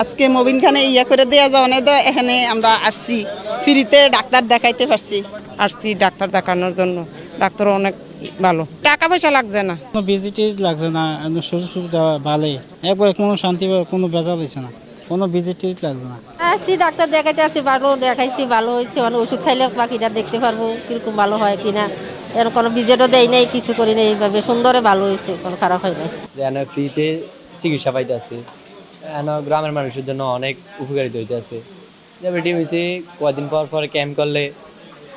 আজকে মবিন খানে ইয়া করে দেওয়া যাওয়ানে তো এখানে আমরা আসছি ফ্রিতে ডাক্তার দেখাইতে পারছি। আসছি ডাক্তার দেখানোর জন্য। ডাক্তার অনেক ভালো, টাকা পয়সা লাগছে না, কোনো ভিজিটিস লাগছে না, একদম সুযোগ সুবিধা ভালোই, একবারে কোনো শান্তি বা কোনো বেজা দিচ্ছে না, কোনো ভিজিটিস লাগছে না। আসছি ডাক্তার দেখাইতে আসছি, ভালো দেখাইছি, ভালো হয়েছে। মানে ওষুধ খাইলে বাকিটা দেখতে পারবো কিরকম ভালো হয় কিনা। এর কোনো ভিজিটও দেয় নাই, কিছু করি নাই, এইভাবে সুন্দরে ভালো হয়েছে, কোনো খারাপ হয় নাই। ফ্রিতে চিকিৎসা পাইতে আছে, গ্রামের মানুষের জন্য অনেক উপকারিত হইতে আছে। যেটি হয়েছে কয়েকদিন পর পর ক্যাম্প করলে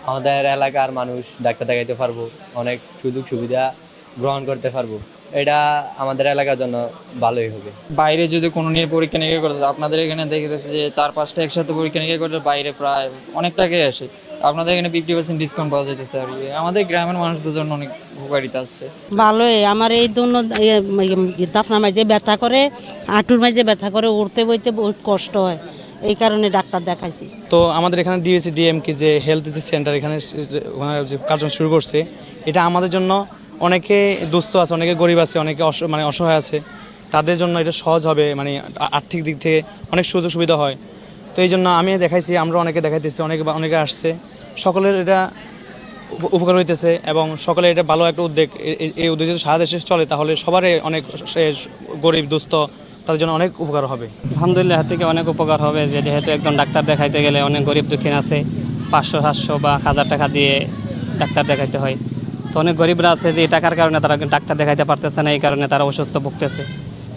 আমাদের এলাকার মানুষ ডাক্তার দেখাইতে পারবো, অনেক সুযোগ সুবিধা গ্রহণ করতে পারবো। এটা আমাদের এলাকার জন্য ভালোই হবে। বাইরে যদি কোনো নিয়ে পরীক্ষা নিরীক্ষা করতে, আপনাদের এখানে দেখেছে যে 4-5টা একসাথে পরীক্ষা নিরীক্ষা করলে বাইরে প্রায় অনেক টাকাই আসে। আপনাদের এখানে 50% ডিসকাউন্ট পাওয়া যেতেছে আর কি। আমাদের গ্রামের মানুষদের জন্য অনেক উপকারিতা আসছে। ভালোই। আমার এই জন্য দাফনা মাঝে ব্যথা করে, হাঁটুর মাঝে ব্যথা করে, উঠতে বইতে বহুত কষ্ট হয়, এই কারণে ডাক্তার দেখাইছি। তো আমাদের এখানে ডিএসি ডিএমকে যে হেলথ যে সেন্টার এখানে যে কার্যক্রম শুরু করছে, এটা আমাদের জন্য অনেকে দুস্থ আছে, অনেকে গরিব আছে, অনেকে মানে অসহায় আছে, তাদের জন্য এটা সহজ হবে, মানে আর্থিক দিক থেকে অনেক সুযোগ সুবিধা হয়। তো এই জন্য আমি দেখাইছি, আমরা অনেকে দেখাইতেছি, অনেকে আসছে, সকলের এটা উপকার হইতেছে এবং সকলে এটা ভালো একটা উদ্যোগ। এই উদ্যোগ যদি সারা দেশে চলে তাহলে সবারই অনেক গরিব দুস্থ তাদের জন্য অনেক উপকার হবে। আলহামদুলিল্লাহ, থেকে অনেক উপকার হবে, যে যেহেতু একজন ডাক্তার দেখাইতে গেলে অনেক গরিব দুঃখীন আছে, 500-700 বা 1000 টাকা দিয়ে ডাক্তার দেখাইতে হয়। তো অনেক গরিবরা আছে যে এই টাকার কারণে তারা ডাক্তার দেখাইতে পারতেছে না, এই কারণে তারা অসুস্থ ভুগতেছে।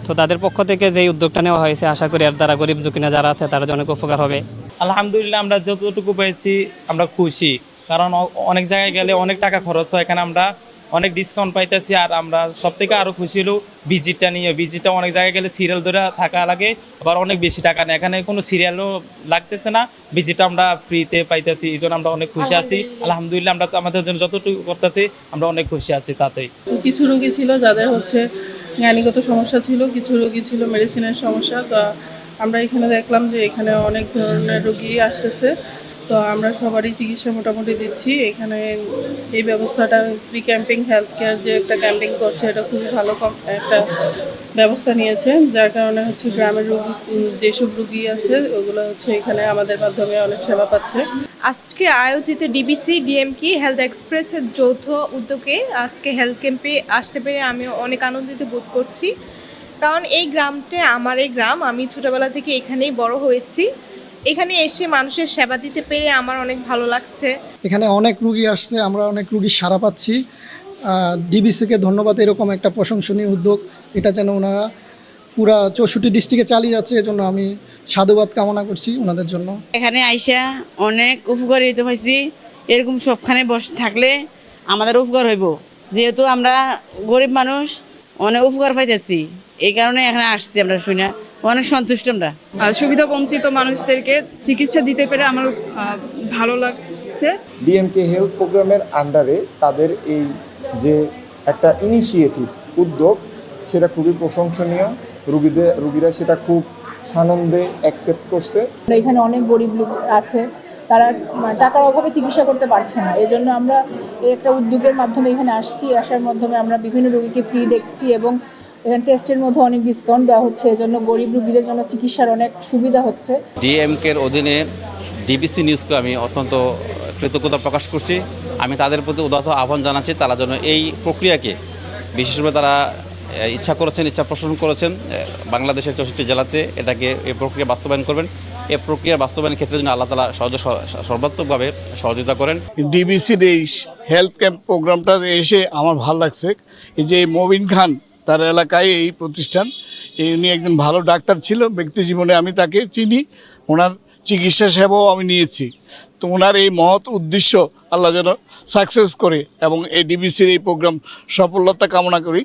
তো তাদের পক্ষ থেকে যে উদ্যোগটা নেওয়া হয়েছে, আশা করি এর দ্বারা গরিব দুঃখীনা যারা আছে তারা অনেক উপকার হবে। আলহামদুলিল্লাহ, আমরা যতটুকু পেয়েছি আমরা খুশি, কারণ অনেক জায়গায় গেলে অনেক টাকা খরচ হয়, এখানে আমরা অনেক ডিসকাউন্ট পাইতেছি। আর আমরা সব থেকে আরও খুশি হলো ভিজিটটা নিয়ে। ভিজিটটা অনেক জায়গায় গেলে সিরিয়াল ধরে থাকা লাগে, আবার অনেক বেশি টাকা নেয়, এখানে কোনো সিরিয়ালও লাগতেছে না, ভিজিটটা আমরা ফ্রিতে পাইতেছি। এই জন্য আমরা অনেক খুশি আছি। আলহামদুলিল্লাহ, আমরা আমাদের জন্য যতটুকু করতেছি আমরা অনেক খুশি আছি তাতেই। কিছু রোগী ছিল যাদের জ্ঞানীগত সমস্যা ছিল, কিছু রোগী ছিল মেডিসিনের সমস্যা। তো আমরা এখানে দেখলাম যে এখানে অনেক ধরনের রোগী আসতেছে, তো আমরা সবারই চিকিৎসা মোটামুটি দিচ্ছি এখানে। এই ব্যবস্থাটা ফ্রি ক্যাম্পিং হেলথ কেয়ার যে একটা ক্যাম্পিং করছে, এটা খুবই ভালো একটা ব্যবস্থা নিয়েছে, যার কারণে গ্রামের রোগী যেসব রোগী আছে ওগুলো এখানে আমাদের মাধ্যমে অনেক সেবা পাচ্ছে। আজকে আয়োজিত ডিবিসি ডিএমকি হেলথ এক্সপ্রেসের যৌথ উদ্যোগে আজকে হেলথ ক্যাম্পে আসতে পেরে আমি অনেক আনন্দিত বোধ করছি, কারণ এই গ্রামটা আমার এই গ্রাম, আমি ছোটোবেলা থেকে এখানেই বড় হয়েছি। এখানে এসে মানুষের সেবা দিতে পেরে আমার অনেক ভালো লাগছে। এখানে অনেক রুগী আসছে, আমরা অনেক রুগীর সাড়া পাচ্ছি। ডিবিসিকে ধন্যবাদ, এরকম একটা প্রশংসনীয় উদ্যোগ, এটা যেন ওনারা পুরা 64 ডিস্ট্রিক্টে চালিয়ে যাচ্ছে, এজন্য আমি সাধুবাদ কামনা করছি ওনাদের জন্য। এখানে আইসা অনেক উপকারিত হয়েছি। এরকম সবখানে বসে থাকলে আমাদের উপকার হইব, যেহেতু আমরা গরিব মানুষ, অনেক উপকার পাইতেছি, এই কারণে এখানে আসছি। আমরা শুনে অনেক সন্তুষ্ট। আমরা সুবিধা বঞ্চিত মানুষদেরকে চিকিৎসা দিতে পেরে আমার ভালো লাগছে। ডিএমকে হেলথ প্রোগ্রামের আন্ডারে তাদের এই যে একটা ইনিশিয়েটিভ উদ্যোগ, সেটা খুবই প্রশংসনীয়। রুগীরা সেটা খুব সানন্দে অ্যাকসেপ্ট করছে। এখানে অনেক গরিব লোক আছে, তারা টাকার অভাবে চিকিৎসা করতে পারছে না, এই জন্য আমরা এই একটা উদ্যোগের মাধ্যমে এখানে আসছি। আসার মাধ্যমে আমরা বিভিন্ন রোগীকে ফ্রি দেখছি এবং এখানে টেস্টের মধ্যে অনেক ডিসকাউন্ট দেওয়া হচ্ছে, এজন্য গরিব রোগীদের জন্য চিকিৎসার অনেক সুবিধা হচ্ছে। ডিএমকের অধীনে ডিবিসি নিউজকে আমি অত্যন্ত কৃতজ্ঞতা প্রকাশ করছি। আমি তাদের প্রতি উদাত্ত আহ্বান জানাচ্ছি, তারা যেন এই প্রক্রিয়াকে, বিশেষভাবে তারা ইচ্ছা পোষণ করেছেন বাংলাদেশের 64 জেলাতে এটাকে এই প্রক্রিয়া বাস্তবায়ন করবেন। এই প্রক্রিয়া বাস্তবায়নের ক্ষেত্রে যেন আল্লাহ তাআলা সর্বাত্মকভাবে সহযোগিতা করেন। ডিবিসির এই হেলথ ক্যাম্প প্রোগ্রামটা এসে আমার ভালো লাগছে। এই যে মবিন খান, তার এলাকায় এই প্রতিষ্ঠান, উনি একজন ভালো ডাক্তার ছিল, ব্যক্তি জীবনে আমি তাকে চিনি, ওনার চিকিৎসা সেবাও আমি নিয়েছি। তো ওনার এই মহৎ উদ্দেশ্য আল্লাহ যেন সাকসেস করে এবং এই ডিবিসির এই প্রোগ্রাম সফলতা কামনা করি।